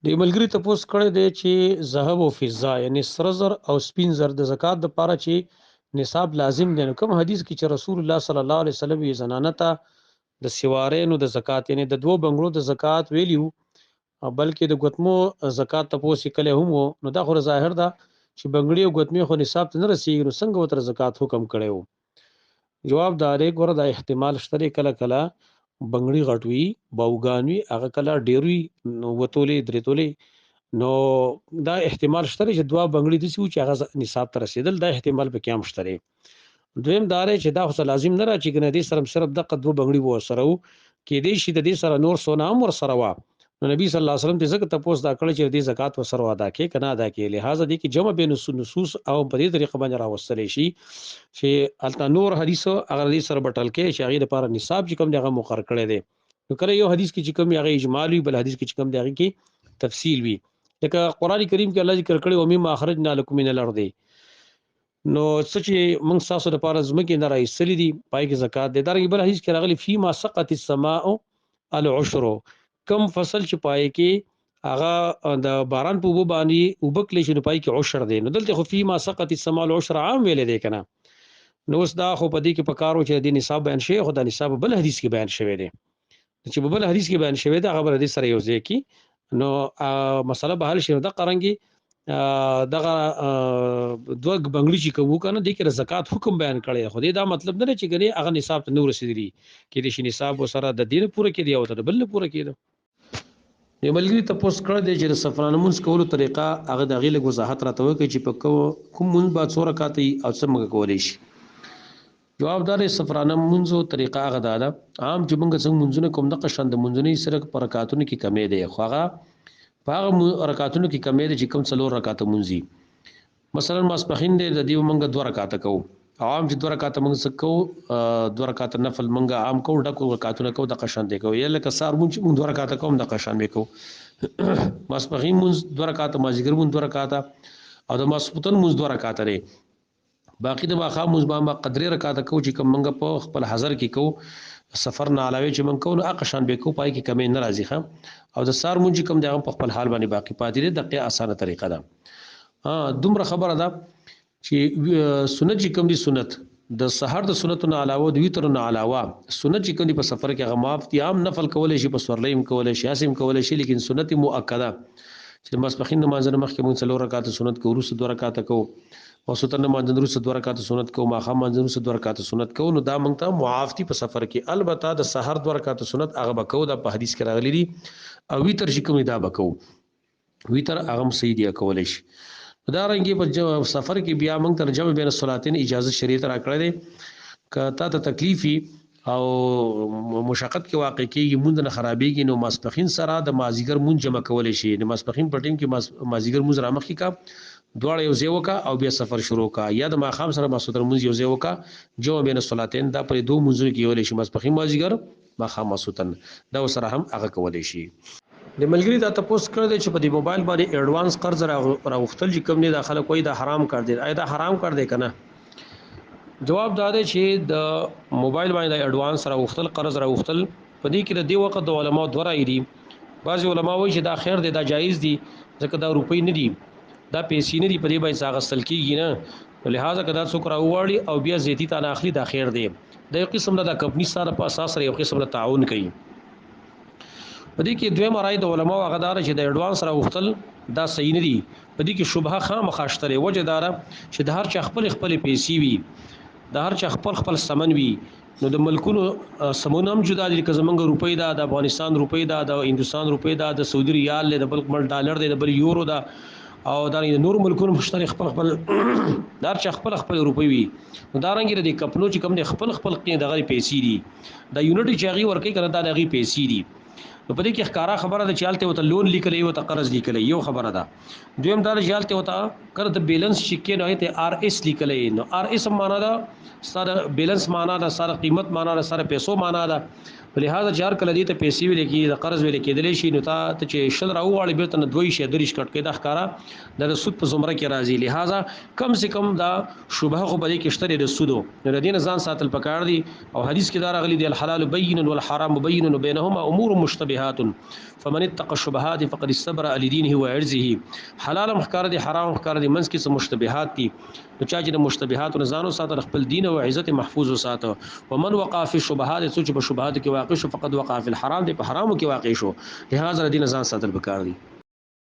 د ملګری تپوس کړی دی چې ذهب او فضه یعنی سره زر او سپین زر د زکات د پاره چې نصاب لازم دی. نو کوم حدیث کې چې رسول الله صلی الله علیه وسلم یې زنانه ته د سوارینو د زکات یعنی د دوو بنگلو د زکات ویلیو بلکې د ګوتمو زکات تپوس کله هم وو. نو دا خو ظاهر ده چې بنگړي او ګوتمي خو نصاب ته نه رسیږي، نو څنګه وتر زکات حکم کړي وو؟ جواب دا دی ګوره دا احتمال شته کله کله بنگړي غټوي باوګانوي هغه کله ډیروي نو وتولې درې تولې نو دا احتمال شته چې دوا بنگړي دي چې هغه نصاب ته رسیدل، دا احتمال به کم شته. دویم دا دی چې دا خو لازم نه را چې کنه دې سره صرف د قدو بنگړي و سره وو کې دې شي د دې سره نور سونا هم ور سره وا. نو نبی صلی الله علیه وسلم دې زکه تاسو دا کړی چې دې زکات و سره ادا کې کنه ادا کې، لہذا دې کې جمع بین نصوص او په دې طریقه باندې راوستل شي چې التا نور حدیثو اگر دې سره بټل کې چې هغه لپاره نصاب چې کوم دغه مقرر کړی دی. نو کله یو حدیث کې چې کوم هغه اجمال وي، بل حدیث کې چې کوم دغه کې تفصیل وي. لکه قران کریم کې الله ذکر کړی او مما اخرجنا لكم من الارض، نو څه چې موږ تاسو لپاره زمکه نه راایستلې دي پای کې زکات دی. درګي بل حدیث کې راغلي فيما سقط السماء العشر، کم فصل چې پای کې هغه د باران په وبو باندې وبکلی شنو پای کې عشر دی. نو دلته خو فيما سقط السماء العشر عام ویل دی کنه. نو اوس دا خو په دې کې پکارو چې د نصاب بیان شي، خو د نصاب بل حدیث کې بیان شوی دی چې بل حدیث کې بیان شوی دی هغه بل حدیث سره یو ځای کې نو مسله به حل شي. د قرانګي دغه دوه بنگړي چې کوو کنه د کې زکات حکم بیان کړي، خو دا مطلب نه چې ګنې هغه نصاب ته نور رسیدلی کې د شي نصاب سره د دین پوره کې دی او د بل پوره کې دی. ملګری تاسو کړه د چې سفرانه مونږ کولو طریقه هغه د غیله وضاحت راته وکړي چې په کوم مونږ با څوره کاته او څنګه کولای شي. جواب دار سفرانه مونږو طریقه هغه ده عام چې مونږ څنګه مونږونه کوم د قشند مونږونه سره پرکاتونه کې کمی دی، خو هغه په رکعاتونو کې کمی دی چې کوم څلور رکعات مونږي. مثلا ماسپخین دی د دې مونږ 2 رکعات کوو، عام چې 2 رکعات مونږ سکو 2 رکعات نفل مونږ عام کوو ډکو رکعاتونه کوو د قشند کوو، یا لکه سار مونږ 2 رکعات کوم د قشند کوو. ماسپخین مونږ 2 رکعات، مازیګر مونږ 2 رکعات او د ماسپوتن مونږ 2 رکعات لري. باقی د واخا مونږ ما قدرې رکعات کوو چې کوم مونږ په خپل حاضر کې کوو، سفر نه علاوه چې مونږ کوو اقشان به کوو پای کې کمی نه راځي خام. او د سار مونږ کوم دغه په خپل حال باندې باقی پاتې دي، دغه اسانه طریقه ده. دومره خبره ده چې سنت چې کوم دي سنت د سحر د سنتونو علاوه د ویتر نه علاوه سنت چې کوم دي په سفر کې غماف دي عام نفل کولای شي، په سورلیم کولای شي، اسیم کولای شي، لیکن سنت مؤکده چې مسبخین نماز نه مخکې مونږ 4 رکعات سنت کوو، وروسته 2 رکعات کوو، او سوتن نماز نه وروسته 2 رکعات سنت کوو، ماخام نماز نه وروسته 2 رکعات سنت کوو. نو دا مونږ ته معاف دي په سفر کې. البته د سحر 2 رکعات سنت هغه بکو دا په حدیث کې راغلي دي، او ویتر چې کوم دا بکو ویتر هغه صحیح دی کولای شي. دا رنګي په سفر کې بیا مونږ ته جمع بین الصلاتین اجازه شریعت را کړې ده. که ته تکلیفي او مشقت کې واقع کېږي مونږ نه خرابېږي، نو ماسپخین سره د مازیګر مونږ جمع کولای شي. د ماسپخین په ټیم کې مازیګر مونږ را مخکې کا دواړه یو ځای وکا او بیا سفر شروع کا، یا د ماخام سره ماسوتر مونږ یو ځای وکا جمع بین الصلاتین دا پر دوه مونږ کې ویل شي، ماسپخین مازیګر ماخام ماسوتن دا سره هم هغه کولای شي. د ملګری دا تاسو کړی چې په دې موبایل باندې ایڈوانس قرض راغختل چې کوم نه داخله کوئی دا حرام کړ دی، آیا دا حرام کړ دی کنه؟ جواب دا دی چې د موبایل باندې د ایڈوانس راغختل قرض راغختل په دې کې د دې وخت د علماء دوه رائے دي. بعض علماء وایي چې دا خیر دی، دا جایز دی، ځکه دا روپۍ نه دي، دا پیسې نه دي، په دې باندې ځاغستل کیږي نه، لہذا کدا څوک راوړي او بیا زیتی تا نه اخلي دا خیر دی. د یو قسم د کمپنی سره په اساس سره یو قسم د تعاون کوي. په دې کې دویم رائے د علماء غدار چې د ایڈوانس راغختل دا صحیح نه دي. په دې کې شبهه خامخاشتره وجه دار چې د هر چا خپل پیسې وي، د هر چا خپل سمن وي، نو د ملکونو سمون هم جدا دي، که زمونږ روپۍ دا د افغانستان روپۍ دا د هندستان روپۍ دا د سعودي ریال له د بل ډالر دی د بل یورو دا او دا نور ملکونو مشتري خپل دار چا خپل روپۍ وي. نو دا رنګ د کپنو چې کوم د خپل قین دغه پیسې دي، د یونټ چاغي ورکی کنه دا دغه پیسې دي. نو په دې کې ښکارا خبره ده چې حالت وته لون لیکلې او ته قرض لیکلې یو خبره ده. دویم دا چې حالت وته کړه د بیلانس شیکې نه ته آر اس لیکلې، نو آر اس معنا ده سره بیلانس معنا ده، سره قیمت معنا ده، سره پیسو معنا ده، لہذا چې هر کله دې ته پیسې ویل کی د قرض ویل کېدلی شي نو ته چې شل راوغواړي بیرته نه دوی شي دریش کټ کې د ښکارا د سود په زمره کې راځي. لہذا کم سے کم دا شبهه خو به کې شته د سودو نو د دین ځان ساتل پکار دي. او حدیث کې دا راغلي دی الحلال بین والحرام بین بینهما امور مشتبهات فمن اتقى الشبهات فقد استبرأ لدينه وعرضه. حلال مخکار دي حرام مخکار دي منځ کې څه مشتبهات دي نو چا چې د مشتبهات نه ځانو ساتل خپل دین او عزت محفوظ وساته. ومن وقع في الشبهات سوچ په شبهات کې واقع شو فقد وقع في الحرام دي په حرامو کې واقع شو. لہذا دین ځان ساتل پکار دي.